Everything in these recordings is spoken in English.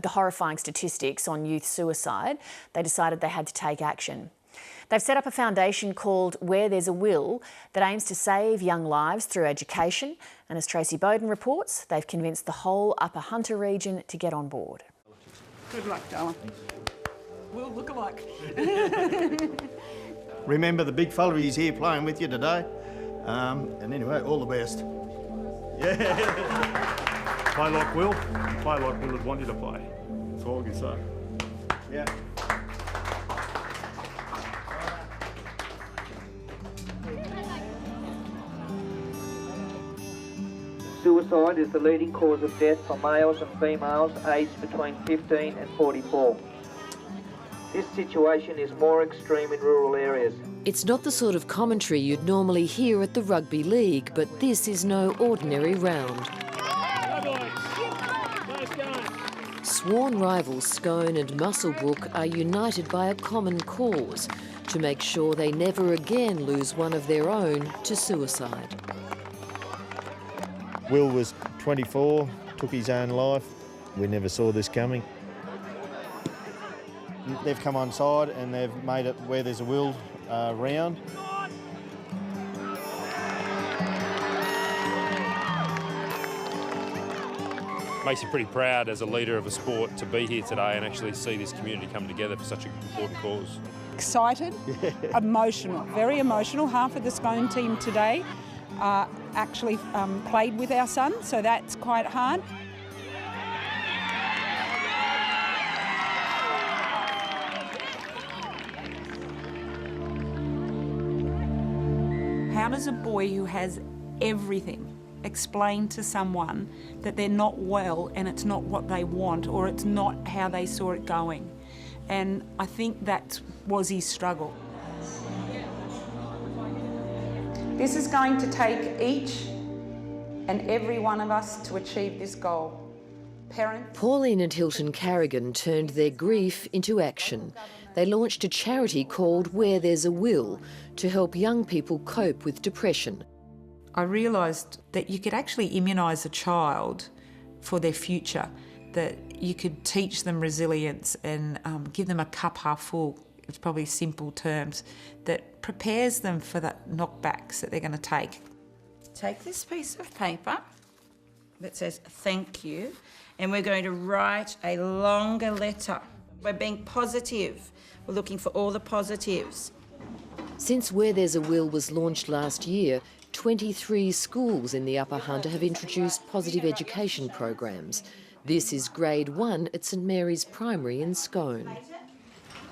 horrifying statistics on youth suicide, they decided they had to take action. They've set up a foundation called Where There's a Will that aims to save young lives through education. And as Tracy Bowden reports, they've convinced the whole Upper Hunter region to get on board. Good luck, darling. We'll look alike. Remember the big fella, he's here playing with you today. And anyway, all the best. Yeah. Play like Will. Play like Will would want you to play. That's all I can say. Yeah. Suicide is the leading cause of death for males and females aged between 15 and 44. This situation is more extreme in rural areas. It's not the sort of commentary you'd normally hear at the rugby league, but this is no ordinary round. Sworn rivals Scone and Muswellbrook are united by a common cause to make sure they never again lose one of their own to suicide. Will was 24, took his own life. We never saw this coming. They've come on side and they've made it Where There's a Will round. Makes you pretty proud as a leader of a sport to be here today and actually see this community come together for such an important cause. Excited, emotional, very emotional. Half of the Scone team today actually played with our son, so that's quite hard. How does a boy who has everything explain to someone that they're not well and it's not what they want or it's not how they saw it going? And I think that was his struggle. This is going to take each and every one of us to achieve this goal. Parents. Pauline and Hilton Carrigan turned their grief into action. They launched a charity called Where There's a Will to help young people cope with depression. I realised that you could actually immunise a child for their future, that you could teach them resilience and give them a cup half full, it's probably simple terms, that prepares them for the knockbacks that they're going to take. Take this piece of paper that says thank you, and we're going to write a longer letter. We're being positive. We're looking for all the positives. Since Where There's a Will was launched last year, 23 schools in the Upper Hunter have introduced positive education programs. This is grade 1 at St Mary's Primary in Scone.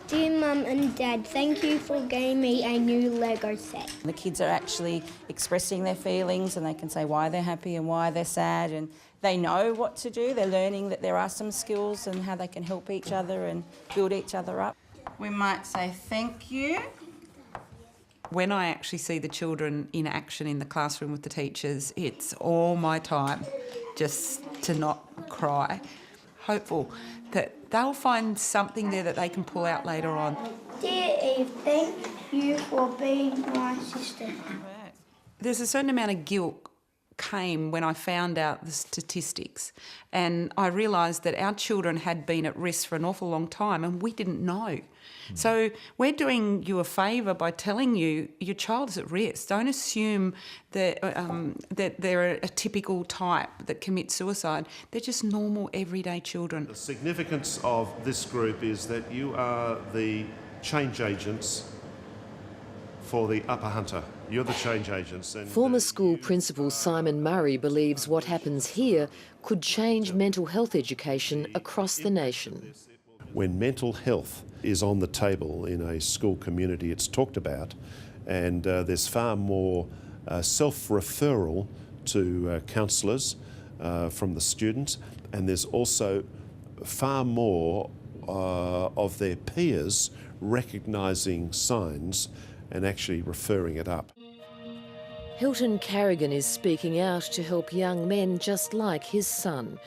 Dear Mum and Dad, thank you for getting me a new Lego set. The kids are actually expressing their feelings and they can say why they're happy and why they're sad, and they know what to do. They're learning that there are some skills and how they can help each other and build each other up. We might say thank you. When I actually see the children in action in the classroom with the teachers, it's all my time just to not cry. Hopeful that they'll find something there that they can pull out later on. Dear Eve, thank you for being my sister. There's a certain amount of guilt came when I found out the statistics, and I realised that our children had been at risk for an awful long time and we didn't know. So we're doing you a favour by telling you your child is at risk. Don't assume that, that they're a typical type that commits suicide. They're just normal, everyday children. The significance of this group is that you are the change agents for the Upper Hunter. You're the change agents. And Former school principal Simon Murray believes what happens here could change mental health education across the nation. When mental health is on the table in a school community, it's talked about, and there's far more self-referral to counsellors from the students, and there's also far more of their peers recognising signs and actually referring it up. Hilton Carrigan is speaking out to help young men just like his son.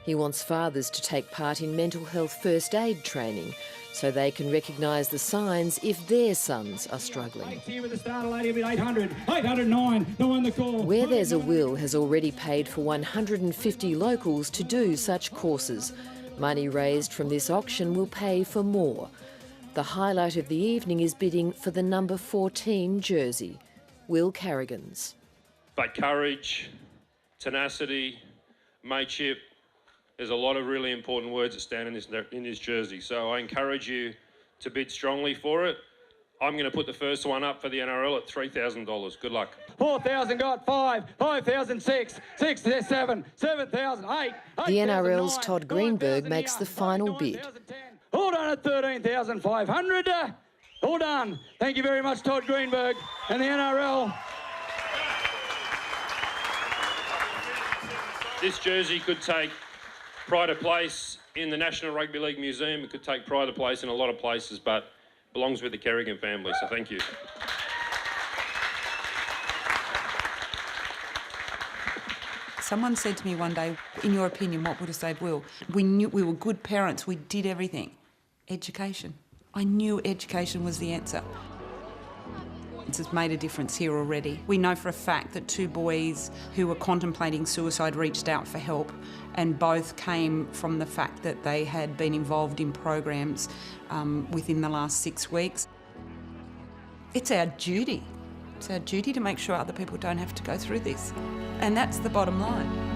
He wants fathers to take part in mental health first aid training so they can recognise the signs if their sons are struggling. Where There's a Will has already paid for 150 locals to do such courses. Money raised from this auction will pay for more. The highlight of the evening is bidding for the number 14 jersey, Will Carrigan's. But courage, tenacity, mateship, there's a lot of really important words that stand in this jersey. So I encourage you to bid strongly for it. I'm going to put the first one up for the NRL at $3,000. Good luck. 4,000 got 5, 5,000 6, 6 7, 7,000 8. The NRL's Todd Greenberg makes the final bid. All done at 13,500. All done. Thank you very much, Todd Greenberg and the NRL. This jersey could take pride of place in the National Rugby League Museum. It could take pride of place in a lot of places, but belongs with the Carrigan family, so thank you. Someone said to me one day, in your opinion, what would have saved Will? We knew we were good parents, we did everything. Education. I knew education was the answer. It's made a difference here already. We know for a fact that 2 boys who were contemplating suicide reached out for help, and both came from the fact that they had been involved in programs within the last 6 weeks. It's our duty. It's our duty to make sure other people don't have to go through this. And that's the bottom line.